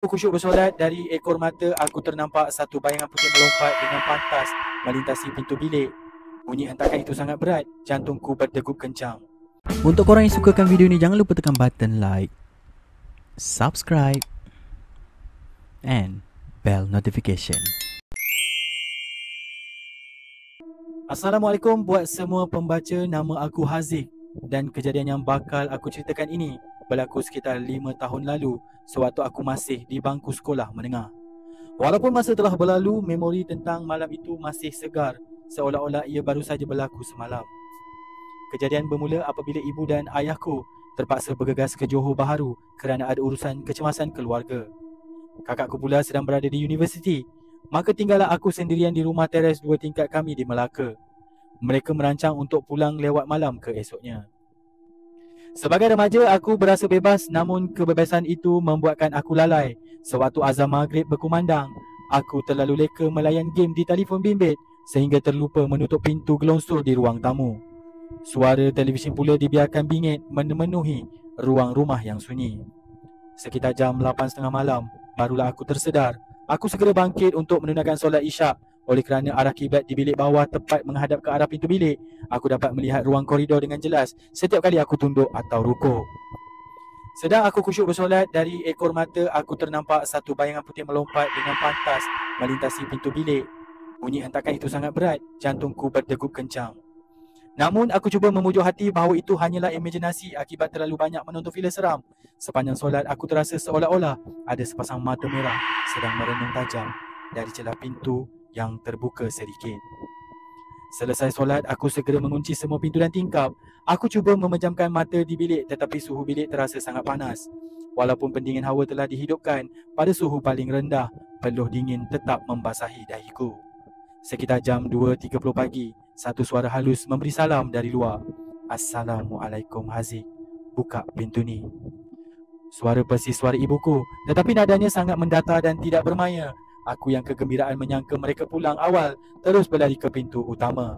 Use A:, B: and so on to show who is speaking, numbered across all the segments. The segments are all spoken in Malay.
A: Aku khusyuk bersolat, dari ekor mata aku ternampak satu bayangan putih melompat dengan pantas melintasi pintu bilik. Bunyi hentakan itu sangat berat, jantungku berdegup kencang.
B: Untuk korang yang sukakan video ni, jangan lupa tekan button like, subscribe and bell notification.
A: Assalamualaikum buat semua pembaca, nama aku Haziq dan kejadian yang bakal aku ceritakan ini berlaku sekitar 5 tahun lalu sewaktu aku masih di bangku sekolah menengah. Walaupun masa telah berlalu, memori tentang malam itu masih segar seolah-olah ia baru saja berlaku semalam. Kejadian bermula apabila ibu dan ayahku terpaksa bergegas ke Johor Bahru kerana ada urusan kecemasan keluarga. Kakakku pula sedang berada di universiti, maka tinggallah aku sendirian di rumah teres 2 tingkat kami di Melaka. Mereka merancang untuk pulang lewat malam keesoknya. Sebagai remaja, aku berasa bebas, namun kebebasan itu membuatkan aku lalai. Sewaktu azan maghrib berkumandang, aku terlalu leka melayan game di telefon bimbit sehingga terlupa menutup pintu gelonsor di ruang tamu. Suara televisyen pula dibiarkan bingit memenuhi ruang rumah yang sunyi. Sekitar jam 8.30 malam, barulah aku tersedar. Aku segera bangkit untuk menunaikan solat isyak. Oleh kerana arah kiblat di bilik bawah tepat menghadap ke arah pintu bilik, aku dapat melihat ruang koridor dengan jelas setiap kali aku tunduk atau rukuk. Sedang aku khusyuk bersolat, dari ekor mata aku ternampak satu bayangan putih melompat dengan pantas melintasi pintu bilik. Bunyi hentakan itu sangat berat, jantungku berdegup kencang. Namun aku cuba memujuk hati bahawa itu hanyalah imajinasi akibat terlalu banyak menonton filem seram. Sepanjang solat aku terasa seolah-olah ada sepasang mata merah sedang merenung tajam dari celah pintu yang terbuka sedikit. Selesai solat, aku segera mengunci semua pintu dan tingkap. Aku cuba memejamkan mata di bilik, tetapi suhu bilik terasa sangat panas. Walaupun pendingin hawa telah dihidupkan, pada suhu paling rendah, peluh dingin tetap membasahi dahiku. Sekitar jam 2.30 pagi, satu suara halus memberi salam dari luar. Assalamualaikum Haziq, buka pintu ni. Suara persis suara ibuku, tetapi nadanya sangat mendatar dan tidak bermaya. Aku yang kegembiraan menyangka mereka pulang awal terus berlari ke pintu utama.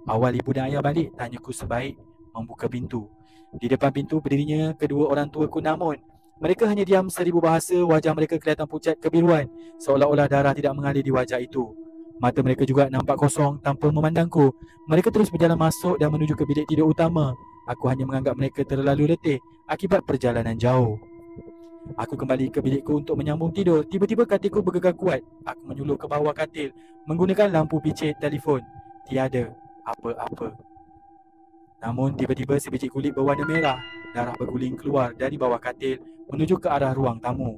A: Awal ibu dan ayah balik? Tanyaku sebaik membuka pintu. Di depan pintu berdirinya kedua orang tuaku, namun mereka hanya diam seribu bahasa. Wajah mereka kelihatan pucat kebiruan, seolah-olah darah tidak mengalir di wajah itu. Mata mereka juga nampak kosong tanpa memandangku. Mereka terus berjalan masuk dan menuju ke bilik tidur utama. Aku hanya menganggap mereka terlalu letih akibat perjalanan jauh. Aku kembali ke bilikku untuk menyambung tidur. Tiba-tiba katilku bergegar kuat. Aku menyuluh ke bawah katil menggunakan lampu picit telefon. Tiada apa-apa. Namun tiba-tiba sebiji kulit berwarna merah, darah berguling keluar dari bawah katil menuju ke arah ruang tamu.